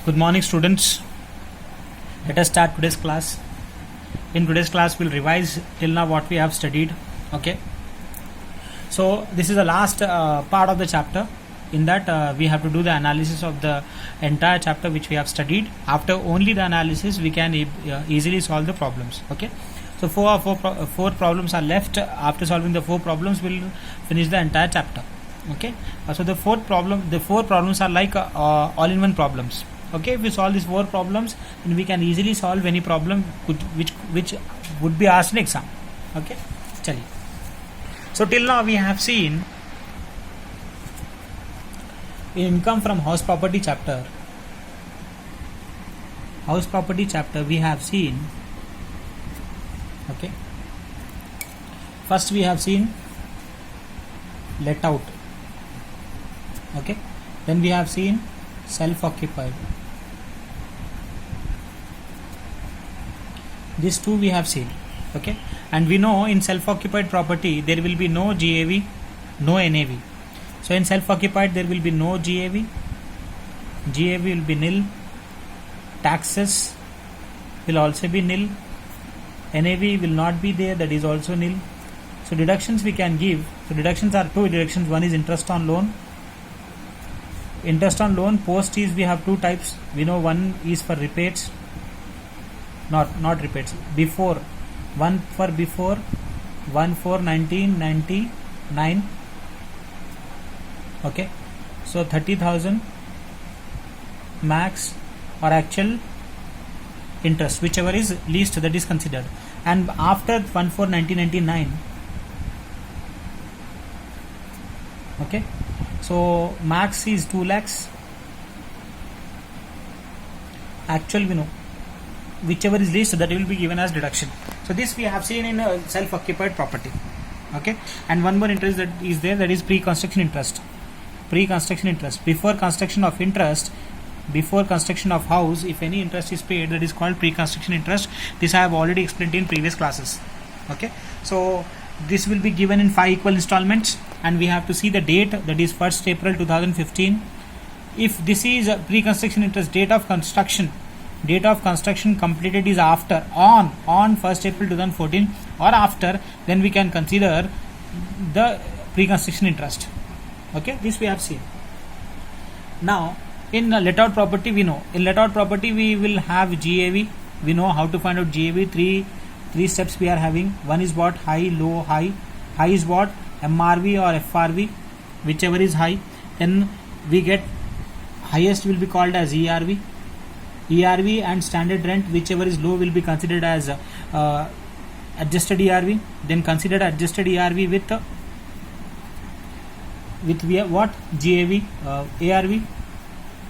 Good morning, students. Let us start today's class. In today's class, we'll revise till now what we have studied. Okay. So this is the last part of the chapter. In that, we have to do the analysis of the entire chapter which we have studied. After only the analysis, we can easily solve the problems. Okay. So four problems are left. After solving the four problems, we'll finish the entire chapter. Okay. So the four problems are like all-in-one problems. Okay, if we solve these four problems, then we can easily solve any problem which would be asked in exam. Okay, chaliye. So till now we have seen in income from house property chapter. House property chapter we have seen. Okay, first we have seen let out. Okay, then we have seen self-occupied. These two we have seen. Okay, and we know in self-occupied property there will be no GAV, no NAV. So in self-occupied there will be no GAV, GAV will be nil, taxes will also be nil, NAV will not be there, that is also nil. So deductions we can give. So deductions are two deductions. One is interest on loan. Interest on loan post is we have two types. We know one is for rebates, not rebates, before, one for before, one for 1999. Okay, so 30,000 max or actual interest, whichever is least, that is considered. And after 1 for 1999, okay, so max is 2 lakhs, actual we know, whichever is least, that will be given as deduction. So this we have seen in self-occupied property. Okay, and one more interest that is there, that is pre-construction interest. Pre-construction interest, before construction of interest, before construction of house, if any interest is paid, that is called pre-construction interest. This I have already explained in previous classes. Okay, so this will be given in 5 equal installments, and we have to see the date, that is 1st April 2015. If this is a pre-construction interest, date of construction completed is after, on 1st April 2014 or after, then we can consider the pre-construction interest. Okay, this we have seen. Now in let out property, we know in let out property we will have GAV. We know how to find out GAV. Three steps we are having. One is what? High, low, high. High is what? MRV or FRV, whichever is high. Then we get highest will be called as ERV. ERV and standard rent, whichever is low, will be considered as adjusted ERV. Then consider adjusted ERV with what? GAV, ARV.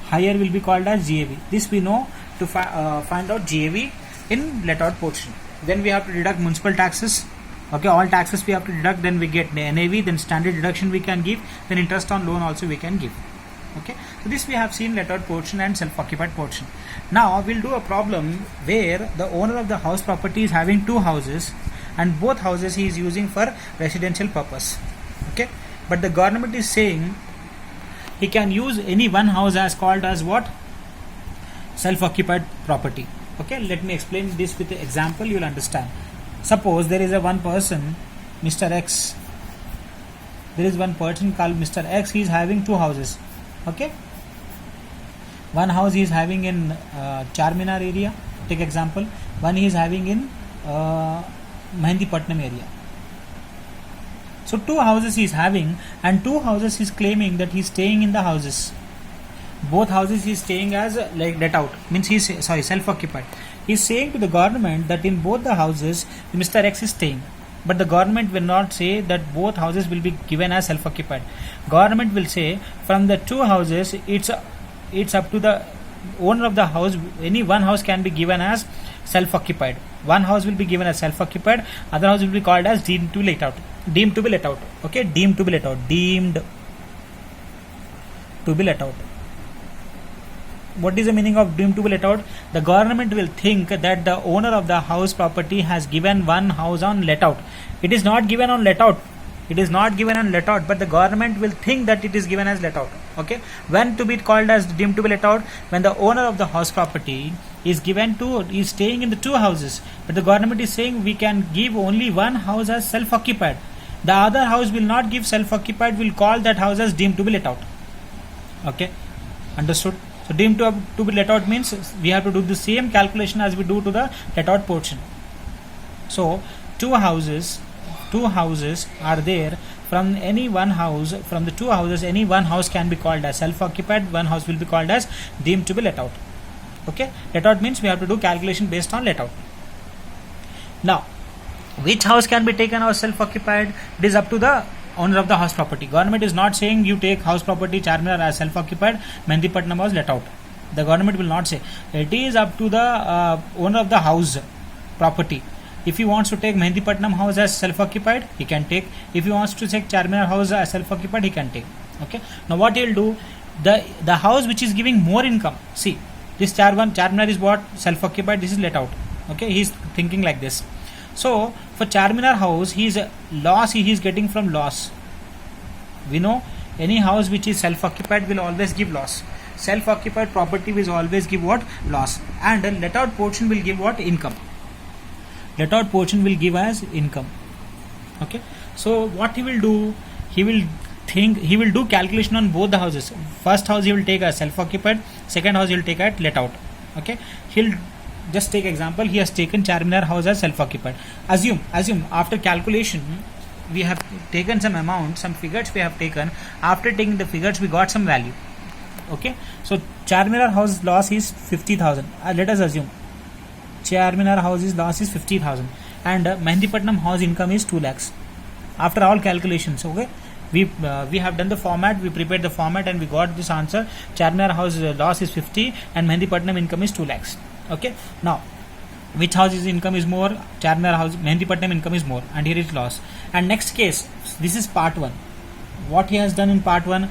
Higher will be called as GAV. This we know to find out GAV in let out portion. Then we have to deduct municipal taxes. Okay, all taxes we have to deduct. Then we get the NAV. Then standard deduction we can give. Then interest on loan also we can give. Okay, so this we have seen let out portion and self-occupied portion. Now we'll do a problem where the owner of the house property is having two houses, and both houses he is using for residential purpose. Okay, but the government is saying he can use any one house as called as what? Self-occupied property. Okay, let me explain this with an example, you will understand. Suppose there is a one person, Mr. X. There is one person called Mr. X. He is having two houses. Okay, one house he is having in Charminar area, take example. One he is having in Mehendipatnam area. So two houses he is having, and two houses he is claiming that he is staying in the houses. Both houses he is staying as like let out, means he is self-occupied. He is saying to the government that in both the houses Mr. X is staying, but the government will not say that both houses will be given as self-occupied. Government will say from the two houses it's up to the owner of the house. Any one house can be given as self-occupied. One house will be given as self-occupied. Other house will be called as deemed to be let out. Deemed to be let out. Okay, deemed to be let out. Deemed to be let out. What is the meaning of deemed to be let out? The government will think that the owner of the house property has given one house on let out. It is not given on let out. It is not given on let out, but the government will think that it is given as let out. Okay, when to be called as deemed to be let out? When the owner of the house property is staying in the two houses, but the government is saying we can give only one house as self-occupied. The other house will not give self-occupied, will call that house as deemed to be let out. Okay, understood? So deemed to be let out means we have to do the same calculation as we do to the let out portion. So two houses are there. From any one house, from the two houses, any one house can be called as self-occupied, one house will be called as deemed to be let out. Okay, let out means we have to do calculation based on let out. Now, which house can be taken as self-occupied? It is up to the owner of the house property. Government is not saying you take house property Charminar as self-occupied, Mehndipatnam house let out. The government will not say. It is up to the owner of the house property. If he wants to take Mehndipatnam house as self-occupied, he can take. If he wants to take Charminar house as self-occupied, he can take. Okay. Now what he will do, the house which is giving more income. See, this Charminar is what? Self-occupied. This is let out. Okay. He is thinking like this. So for Charminar house, he is getting from loss. We know any house which is self-occupied will always give loss. Self-occupied property will always give what? Loss. And let out portion will give what? Income. Let out portion will give as income. Okay, so what he will do, he will do calculation on both the houses. First house he will take as self-occupied, second house he will take at let out. Okay, he'll just take example. He has taken Charminar house as self-occupied. Assume after calculation we have taken some amount, some figures we have taken. After taking the figures we got some value. Okay, so Charminar house loss is 50,000. Let us assume Charminar house's loss is 50,000 and Mehndipatnam house income is 2 lakhs. After all calculations, okay, we have done the format, we prepared the format and we got this answer. Charminar house loss is 50 and Mehndipatnam income is 2 lakhs. Okay, now which house's income is more? Charminar house, Mehndipatnam income is more, and here is loss. And next case, this is part 1. What he has done in part 1,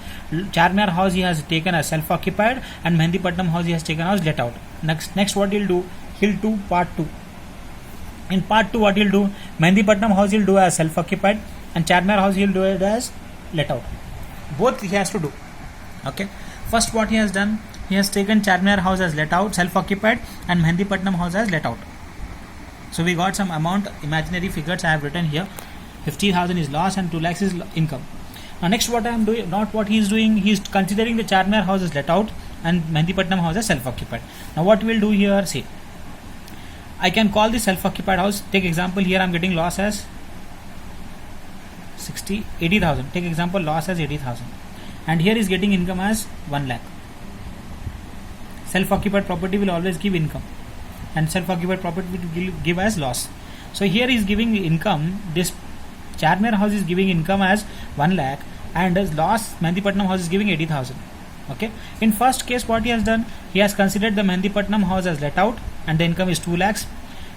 Charminar house he has taken as self-occupied and Mehndipatnam house he has taken as let out. Next what he'll do? He'll do part 2. In part 2 what he'll do? Mehndipatnam house he'll do as self-occupied and Charminar house he'll do it as let out. Both he has to do. Okay. First what he has done? He has taken Charminar house as let out, self-occupied, and Mehndipatnam house as let out. So we got some amount, imaginary figures I have written here. 50,000 is loss and 2 lakhs is income. Now next what I am doing, not what he is doing, he is considering the Charminar house as let out and Mehndipatnam house as self-occupied. Now what we will do here, see, I can call the self-occupied house. Take example here I am getting loss as 80,000. Take example loss as 80,000 and here is getting income as 1 lakh. Self-occupied property will always give income and self-occupied property will give as loss. So here is giving income, this Charminar house is giving income as 1 lakh and as loss Mehndipatnam house is giving 80,000. Okay, in first case what he has done, he has considered the Mehndipatnam house as let out and the income is 2 lakhs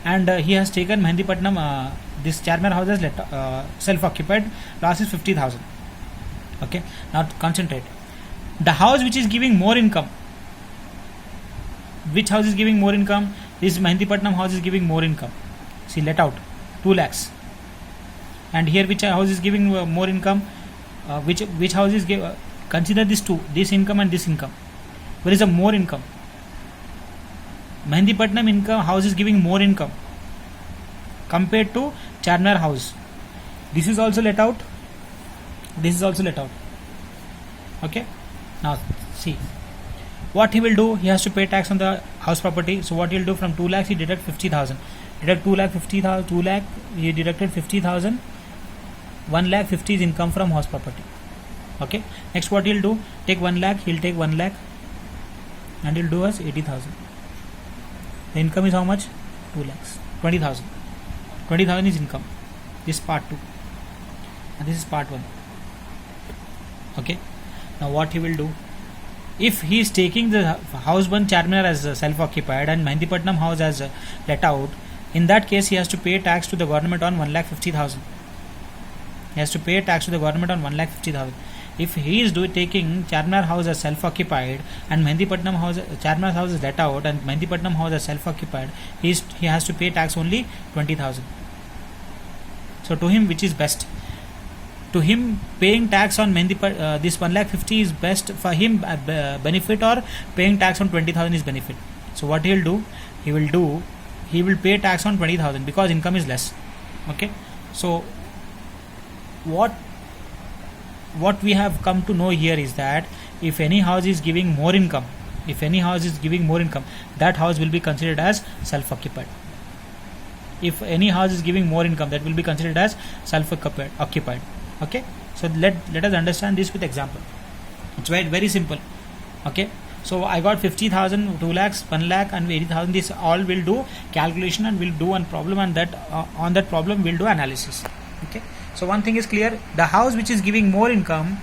and he has taken Mehndipatnam this Charminar house as self-occupied, loss is 50,000. Okay, now concentrate. The house which is giving more income, which house is giving more income? This Mehndipatnam house is giving more income. See, let out 2 lakhs. And here which house is giving more income? Which house is consider these two, this income and this income. Where is a more income? Mehndipatnam income house is giving more income compared to Charminar house. This is also let out. This is also let out. Okay. Now see what he will do. He has to pay tax on the house property. So what he will do, from 2 lakhs he deduct 50,000. Deduct 2 lakh 50,000. 2 lakh he deducted 50,000. 1 lakh 50 is income from house property. Okay. Next what he'll do, take 1 lakh, he'll take 1 lakh and he'll do as 80,000. The income is how much? 2 lakhs. 20,000. 20,000 is income. This is part 2 and this is part 1. Okay. Now what he will do, if he is taking the house 1 Charminar as self-occupied and Mehndipatnam house as let out, in that case he has to pay tax to the government on 1,50,000. He has to pay tax to the government on 1,50,000. If he is taking Charminar house as self-occupied and Mehndipatnam house, Charminar house is let out and Mehndipatnam house as self-occupied, he has to pay tax only 20,000. So to him, which is best? To him, paying tax on this 1,50,000 is best for him benefit, or paying tax on 20,000 is benefit. So what he will pay tax on 20,000 because income is less. Okay, so what we have come to know here is that if any house is giving more income, that house will be considered as self-occupied. If any house is giving more income, that will be considered as self-occupied. Okay, so let us understand this with example. It's very simple. Okay, so I got 50,000, 2 lakhs, 1 lakh and 80,000. This all will do calculation and will do one problem, and that on that problem we'll do analysis. Okay, so one thing is clear: the house which is giving more income,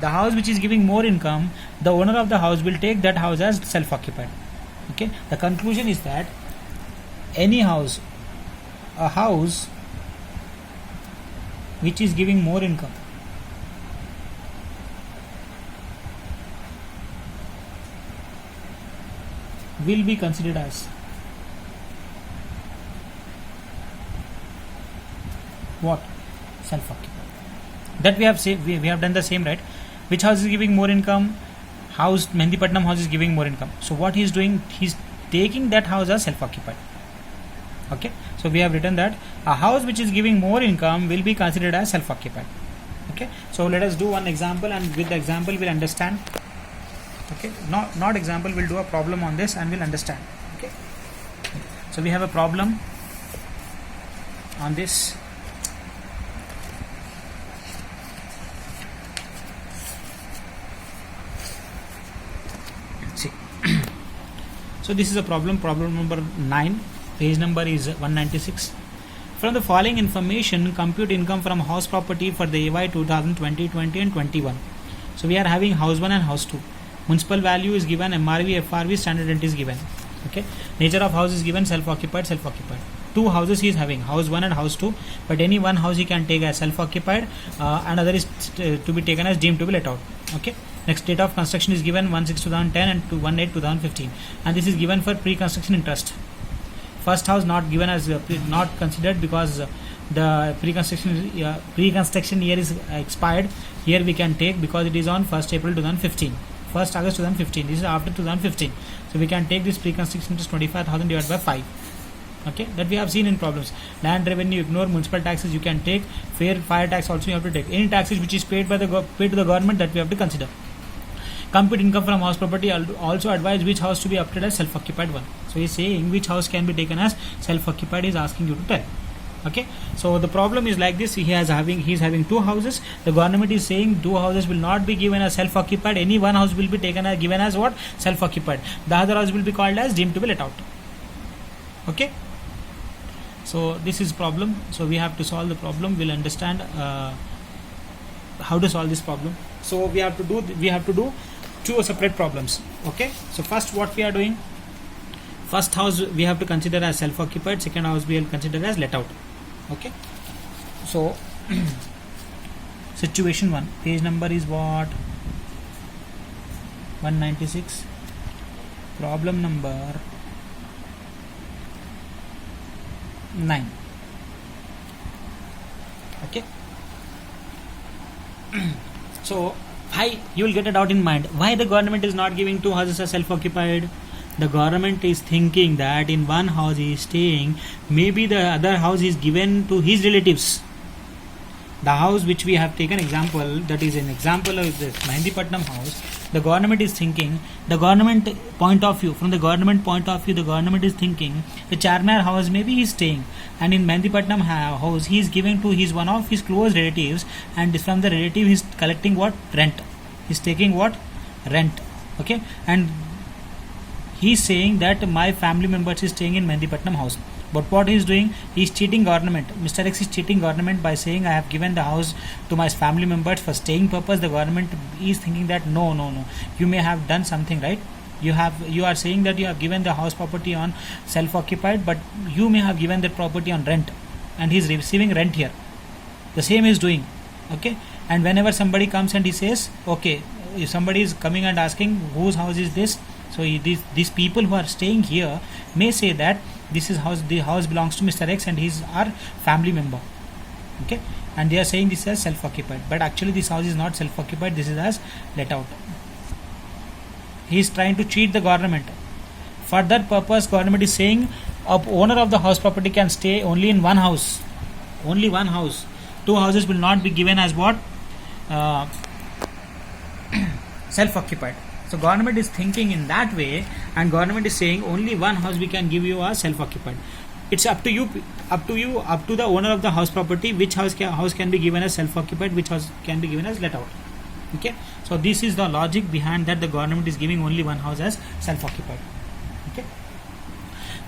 the owner of the house will take that house as self-occupied. Okay, the conclusion is that a house which is giving more income will be considered as what? Self-occupied. That we have done the same, right? Which house is giving more income? Mehndipatnam house is giving more income. So what he is doing, he's taking that house as self-occupied. Okay, so we have written that a house which is giving more income will be considered as self-occupied. Okay, so let us do one example, and with the example we'll understand. Okay, not example, we'll do a problem on this and we'll understand. Okay, so we have a problem on this. See, so this is a problem number 9. Page number is 196. From the following information, compute income from house property for the AY 2020, 20 and 21. So we are having house 1 and house 2. Municipal value is given, MRV, FRV, standard rent is given. Okay. Nature of house is given, self-occupied. Two houses he is having, house 1 and house 2, but any one house he can take as self-occupied, and other is to be taken as deemed to be let out. Okay. Next, date of construction is given 1/6/2010 and 1/8/2015, and this is given for pre-construction interest. First house not given as not considered because the pre-construction year is expired. Here we can take because it is on 1st April 2015, 1st August 2015. This is after 2015, so we can take this pre-construction interest 25,000 divided by 5. Okay, that we have seen in problems. Land revenue ignore, municipal taxes you can take, fire tax also you have to take. Any taxes which is paid to the government, that we have to consider. Compute income from house property. Also advise which house to be opted as self-occupied one. So he is saying which house can be taken as self-occupied, is asking you to tell. Okay, so the problem is like this: he is having two houses. The government is saying two houses will not be given as self-occupied. Any one house will be given as what? Self-occupied. The other house will be called as deemed to be let out. Okay, so this is problem. So we have to solve the problem. We'll understand how to solve this problem. So we have to do two separate problems. Okay, so first what we are doing, first house we have to consider as self-occupied, second house we will consider as let out. Okay, so situation 1, page number is what? 196. Problem number 9. Okay, so you will get a doubt in mind. Why the government is not giving two houses as self-occupied? The government is thinking that in one house he is staying, maybe the other house is given to his relatives. The house which we have taken example, that is an example of the Mehndipatnam house, the government is thinking, from the government point of view, the government is thinking the Charminar house maybe he is staying, and in Mehndipatnam house he is giving to one of his close relatives, and from the relative he is collecting what? Rent. He is taking what? Rent. Okay, and he is saying that my family members is staying in Mehndipatnam house. But what he is doing, he is cheating government. Mr. X is cheating government by saying I have given the house to my family members for staying purpose. The government is thinking that no, you may have done something, right? You are saying that you have given the house property on self-occupied, but you may have given that property on rent, and he is receiving rent here. The same he is doing. Okay, and whenever somebody comes and he says, okay, if somebody is coming and asking whose house is this, so these people who are staying here may say that the house belongs to Mr. X and he is our family member. Okay, and they are saying this is as self-occupied, but actually this house is not self-occupied, this is as let out. He is trying to cheat the government. For that purpose, government is saying a owner of the house property can stay only in one house, only one house. Two houses will not be given as what? Self-occupied. So government is thinking in that way, and government is saying only one house we can give you as self-occupied. It's up to you, up to the owner of the house property, which house can be given as self-occupied, which house can be given as let out. Okay, so this is the logic behind that the government is giving only one house as self-occupied. Okay,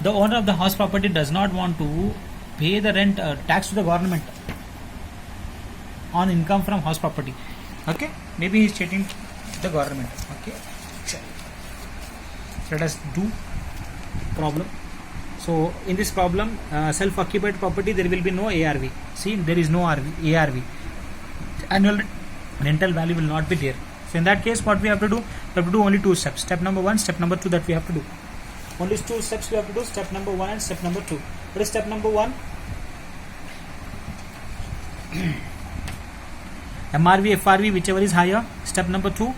the owner of the house property does not want to pay the rent tax to the government on income from house property. Okay, maybe he is cheating the government. Okay, let us do problem. So in this problem, self-occupied property, there will be no ARV. See, there is no ARV. Annual rental value will not be there. So in that case, what we have to do? We have to do only two steps. Step number 1, step number 2 that we have to do. Only two steps we have to do. Step number 1 and step number 2. What is step number 1? MRV, FRV, whichever is higher. Step number 2,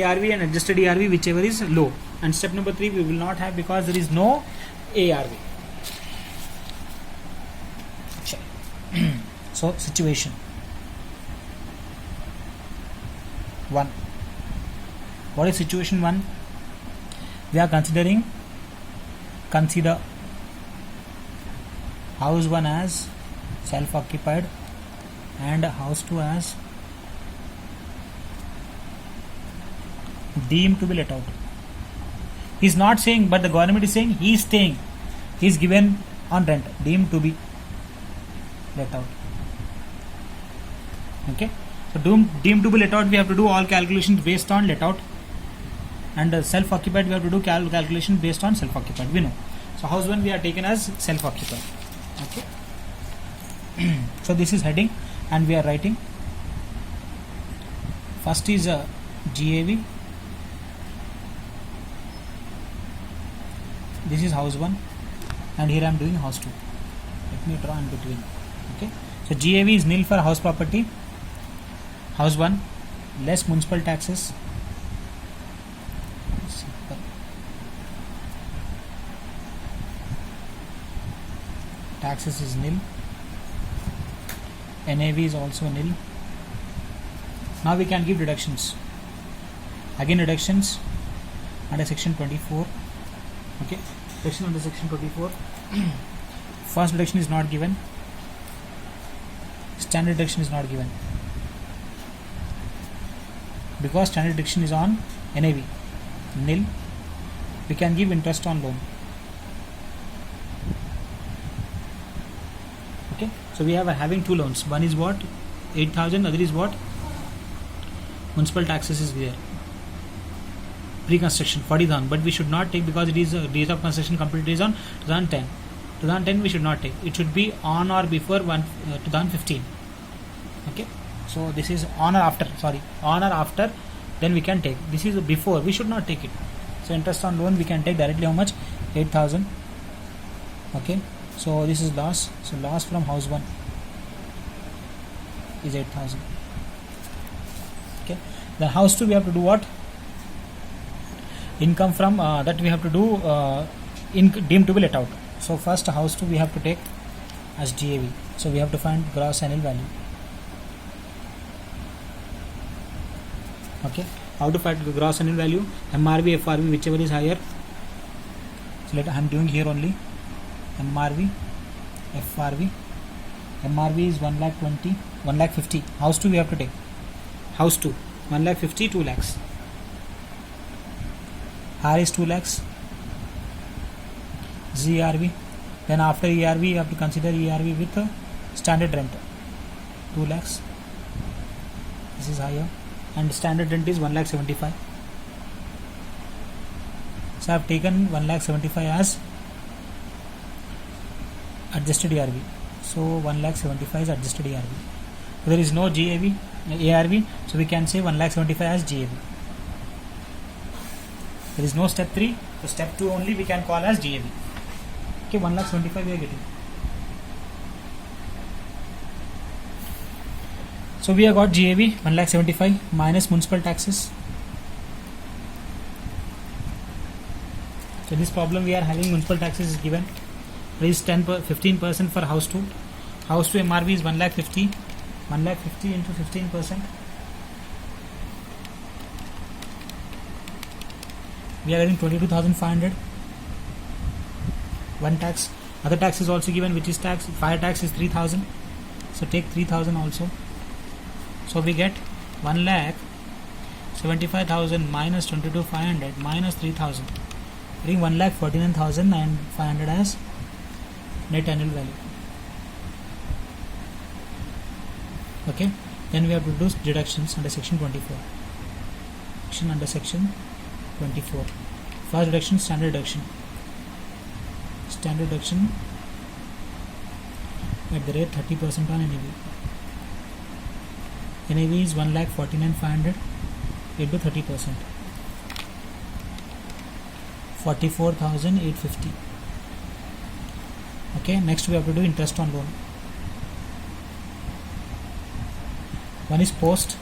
ARV and adjusted ARV, whichever is low. And step number 3 we will not have because there is no ARV. So situation 1. What is situation 1? We are consider house 1 as self-occupied and house 2 as deemed to be let out. He is not saying, but the government is saying he is staying. He is given on rent, deemed to be let out. Okay, so deemed to be let out, we have to do all calculations based on let out, and self-occupied we have to do calculation based on self-occupied. We know. So house 1 we are taken as self-occupied. Okay. So this is heading, and we are writing. First is GAV. This is house 1, and here I am doing house 2. Let me draw in between. Okay, so GAV is nil for house property, house 1, less municipal taxes. Taxes is nil. NAV is also nil. Now we can give deductions. Again deductions under section 24. Okay, deduction under section 24. First deduction is not given. Standard deduction is not given because standard deduction is on NAV, nil. We can give interest on loan. Okay, so we are having two loans. One is what? 8,000. Other is what? Municipal taxes is there. Pre-construction 40,000, but we should not take because it is date of construction completed is on 2010. 2010 we should not take. It should be on or before 2015. Okay, so this is on or after. Sorry, on or after. Then we can take. This is before. We should not take it. So interest on loan we can take directly. How much? 8,000. Okay, so this is loss. So loss from house 1 is 8,000. Okay, then house 2 we have to do what? Income from that we have to do deemed to be let out. So first house 2 we have to take as GAV. So we have to find gross annual value. Okay, how to find the gross annual value? MRV, FRV, whichever is higher. So I am doing here only MRV, FRV. MRV is 1,20,000, 1,50,000. House 2 we have to take. House 2 1,50,000, 2 lakhs. R is 2 lakhs. ZRV. Then after ERV you have to consider ERV with standard rent 2 lakhs. This is higher, and standard rent is 1,75,000. So I have taken 1,75,000 as adjusted ERV. So 1,75,000 is adjusted ERV. So there is no GAV, ARV, so we can say 1,75,000 as GAV. There is no step 3, so step 2 only we can call as GAV. Okay, 1,75,000 we are getting. So we have got GAV 1,75,000 minus municipal taxes. So this problem we are having, municipal taxes is given. There is 15% for house 2. House 2 MRV is 1,50,000. 1,50,000 into 15%. We are getting 22,500. One tax. Other tax is also given, which is tax. Fire tax is 3,000. So take 3,000 also. So we get 1,75,000 minus 22,500 minus 3,000. Getting 1,49,500 as net annual value. Okay. Then we have to do deductions under section 24. Under section 24. First deduction, standard deduction. Standard deduction at the rate 30% on NAV. NAV is 1,49,500 into 30%. 44,850. Okay, next we have to do interest on loan. One is post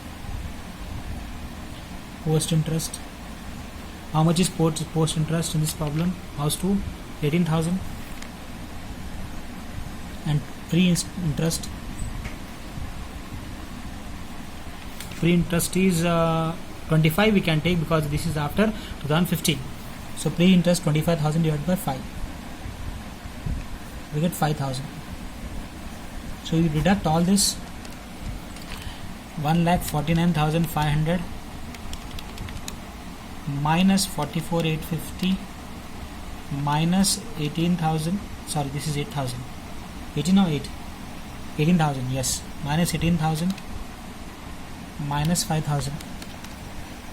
interest. How much is post interest in this problem? House 2, 18,000, and pre-interest. Pre-interest is 25 we can take because this is after 2015. So pre-interest 25,000 divided by 5. We get 5,000. So you deduct all this. 1,49,500 minus 44,850 minus 18,000. Sorry, this is 8,000. 18 or 8? 18,000. Yes. Minus 18,000 minus 5,000.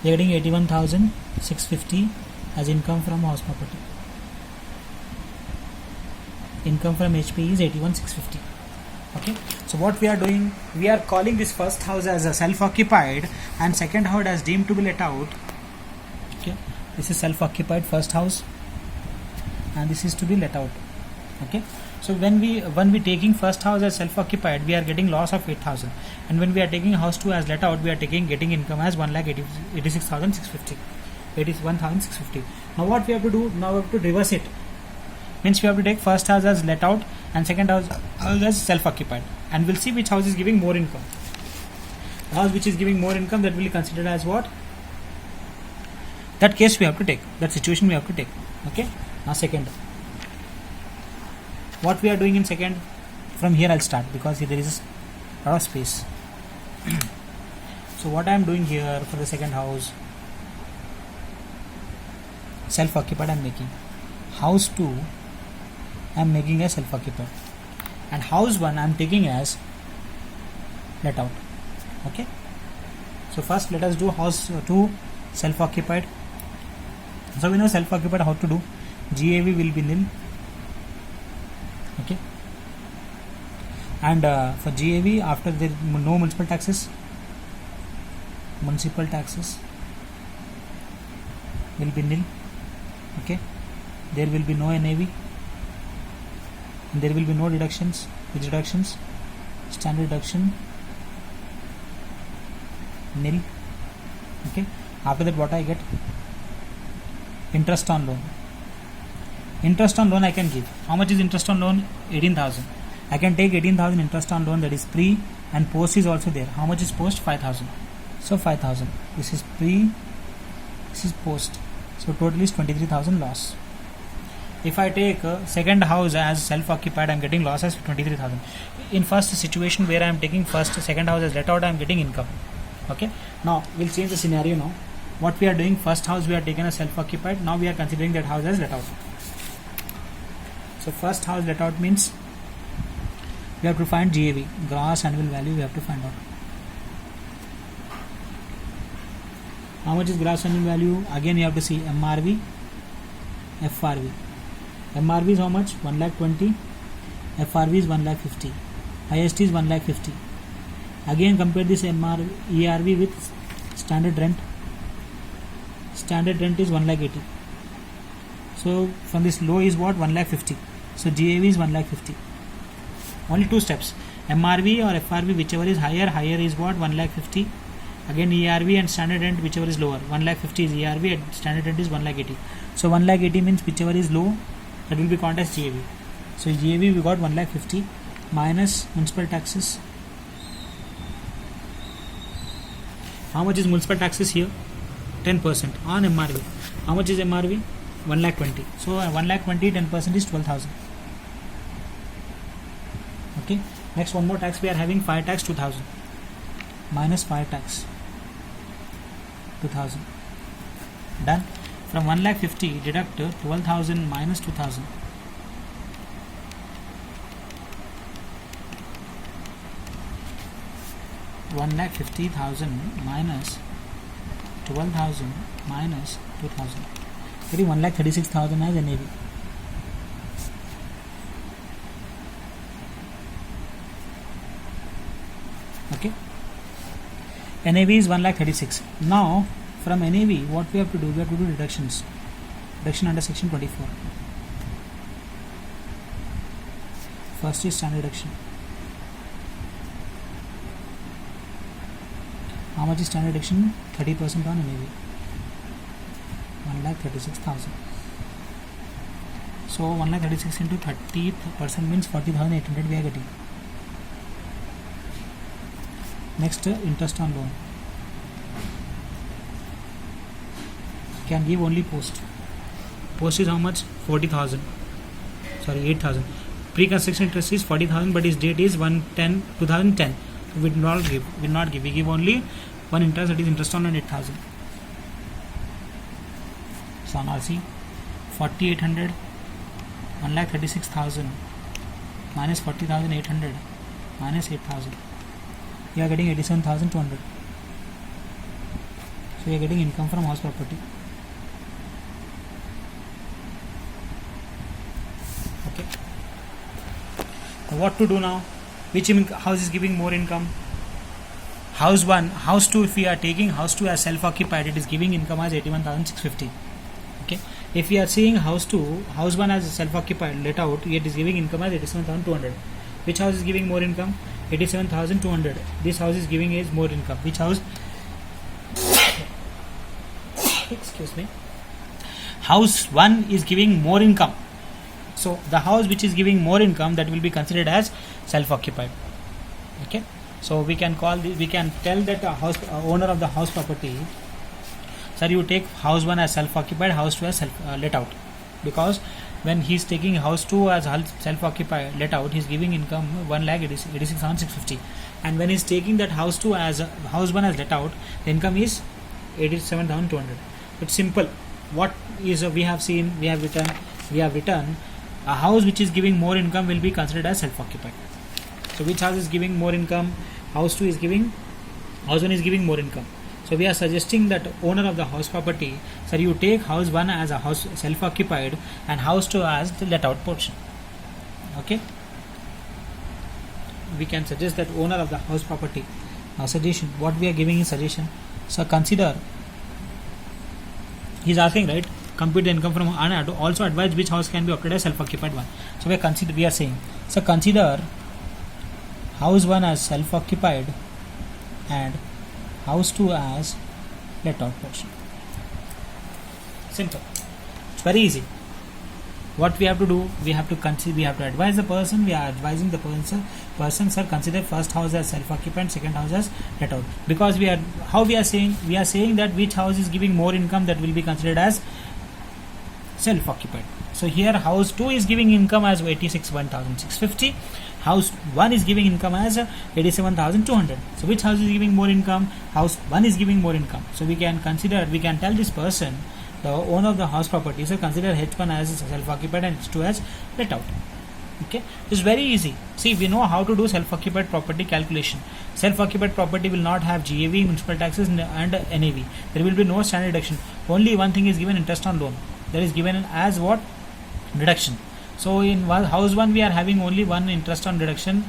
They are getting 81,650 as income from house property. Income from HP is 81,650. Okay. So what we are doing, we are calling this first house as a self-occupied and second house as deemed to be let out. Okay. This is self-occupied first house and this is to be let out. Okay. So when we taking first house as self-occupied, we are getting loss of 8,000, and when we are taking house 2 as let out, we are getting income as 1,86,650. 81,650. Now what we have to do? Now we have to reverse it. Means we have to take first house as let out and second house as self-occupied, and we'll see which house is giving more income. The house which is giving more income, that will be considered as what? That case we have to take. That situation we have to take. Okay. Now second. What we are doing in second? From here I'll start because here there is a lot of space. So what I am doing here for the second house, self-occupied I am making. House 2 I am making as self-occupied, and house 1 I am taking as let out. Okay. So first let us do house 2 self-occupied. So we know self-occupied how to do. GAV will be nil. Okay. And for GAV, after there no municipal taxes will be nil. Okay. There will be no NAV and there will be no deductions. Which deductions? Standard deduction nil. Okay. After that what I get? Interest on loan. Interest on loan I can give. How much is interest on loan? 18,000. I can take 18,000 interest on loan, that is pre, and post is also there. How much is post? 5,000. So 5,000. This is pre, this is post. So total is 23,000 loss. If I take second house as self-occupied, I am getting loss as 23,000. In first situation where I am taking second house as let out, I am getting income. Okay. Now we'll change the scenario now. What we are doing, first house we are taken as self-occupied. Now we are considering that house as let out. So first house let out means we have to find GAV, gross annual value. We have to find out. How much is gross annual value? Again you have to see MRV, FRV. MRV is how much? 1,20,000. FRV is 1,50,000. Highest is 1,50,000. Again compare this ERV with standard rent. Standard rent is 1,80,000. So from this low is what? 1,50,000. So GAV is 1,50,000. Only two steps. MRV or FRV, whichever is higher, higher is what? 1,50,000. Again ERV and standard rent, whichever is lower. 1,50,000 is ERV and standard rent is 1,80,000. So 1,80,000 means whichever is low, that will be called as GAV. So GAV we got 1,50,000 minus municipal taxes. How much is municipal taxes here? 10% on MRV. How much is MRV? 1,20,000. So 1,20,000, 10% is 12,000. Okay. Next, one more tax we are having, fire tax 2,000 minus fire tax 2,000. Done. From 1,50,000 deduct 12,000 minus 2,000. $1,50,000 minus 12,000 minus 2,000. Getting 1,36,000 as NAV. Okay. NAV is 1,36,000. Now from NAV, what we have to do? We have to do deductions. Deduction under section 24. First is standard deduction. How much is standard deduction? 30% on NAV. 1,36,000. So 1,36,000 into 30% means 40,800 we are getting. Next, interest on loan. Can give only post. Post is how much? 40,000. Sorry, 8,000. Pre-construction interest is 40,000, but his date is 1/10/2010. We will not give. We give only one interest, that is interest on 8,000. So on RC, 4,800, 1,36,000 minus 40,800 minus 8,000. You are getting 87,200. So you are getting income from house property. Okay. So what to do now? Which house is giving more income? House 1, house 2. If we are taking house 2 as self-occupied, it is giving income as 81,650. Okay. If we are seeing house 2, house 1 as self-occupied, let out, it is giving income as 87,200. Which house is giving more income? 87,200. This house is giving is more income. Which house? Excuse me. House 1 is giving more income. So the house which is giving more income, that will be considered as self-occupied. Okay. So we can tell that owner of the house property, sir, you take house 1 as self-occupied, house 2 as let out, because when he is taking house 2 as self-occupied let out, he is giving income 1,86,650, and when he is taking that house 2 as house 1 as let out, the income is 87,200. It's simple. What is we have written a house which is giving more income will be considered as self-occupied. So which house is giving more income? House 2 is giving, house 1 is giving more income. So we are suggesting that owner of the house property, sir, you take house 1 as a house self-occupied and house 2 as the let out portion. Okay. We can suggest that owner of the house property. Now suggestion, what we are giving is suggestion. So consider, he is asking, right, compute the income from also advise which house can be opted as self-occupied one. So we are saying, so consider house 1 as self-occupied and house 2 as let out portion. Simple. It's very easy. What we have to do, we have to advise the person. We are advising the person, sir, consider first house as self-occupied, second house as let out. Because we are saying that which house is giving more income, that will be considered as self-occupied. So here house 2 is giving income as 86,650. House 1 is giving income as 87,200. So which house is giving more income? House 1 is giving more income. So we can tell this person, the owner of the house property, so consider H1 as self-occupied and H2 as let out. Okay, it's very easy. See, we know how to do self-occupied property calculation. Self-occupied property will not have GAV, municipal taxes and NAV. There will be no standard deduction. Only one thing is given, interest on loan. That is given as what? Deduction. So in house 1 we are having only one interest on deduction.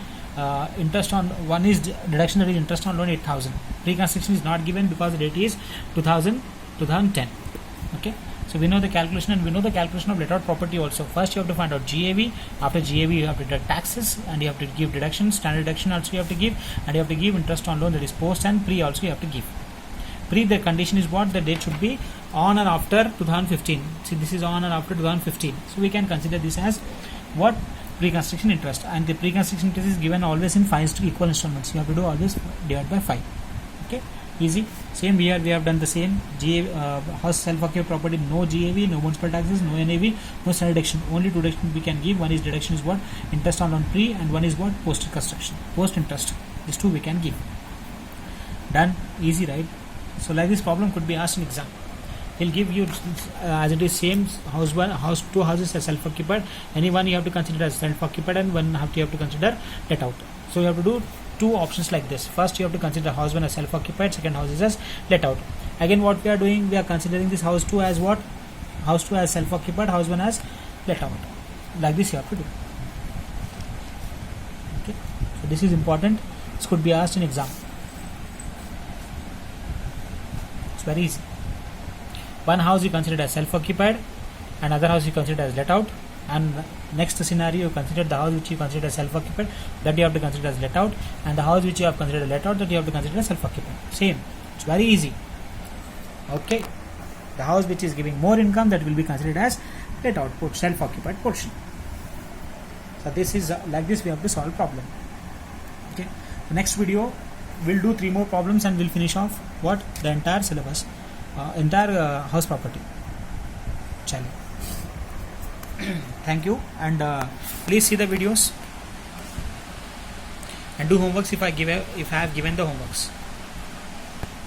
Interest on one is deduction, that is interest on loan 8,000. Pre-construction is not given because the date is 2010. Okay. So we know the calculation, and we know the calculation of let out property also. First you have to find out GAV. After GAV you have to deduct taxes, and you have to give deductions, standard deduction also you have to give, and you have to give interest on loan, that is post, and pre also you have to give. Pre, the condition is what? The date should be on or after 2015. See, this is on or after 2015. So we can consider this as what? Pre-construction interest. And the pre-construction interest is given always in 5 equal installments. You have to do always divide by 5. Okay, easy. Same here, we have done the same. House self-occupied property, no GAV, no municipal taxes, no NAV, no standard deduction. Only 2 deductions we can give. One is deduction is what? Interest on pre, and one is what? Post construction, post interest. These 2 we can give. Done. Easy, right? So like this problem could be asked in exam. He'll give you as it is same house one, house, 2 houses as self-occupied. Any one you have to consider as self-occupied, and one you have to consider let out. So you have to do 2 options like this. First you have to consider house 1 as self-occupied, second house is as let out. Again what we are doing, we are considering this house 2 as what? House 2 as self-occupied, house 1 as let out. Like this you have to do. Okay. So this is important. This could be asked in exam. It's very easy. One house you consider as self-occupied, another house you consider as let out, and next scenario you consider the house which you consider as self-occupied, that you have to consider as let out, and the house which you have considered as let out, that you have to consider as self-occupied. Same. It's very easy. Okay. The house which is giving more income, that will be considered as let out, self-occupied portion. So this is like this we have to solve problem. Okay. The next video we'll do 3 more problems, and we'll finish off what? The entire syllabus. Entire house property. Chalo. Thank you, and please see the videos and do homeworks if I have given the homeworks.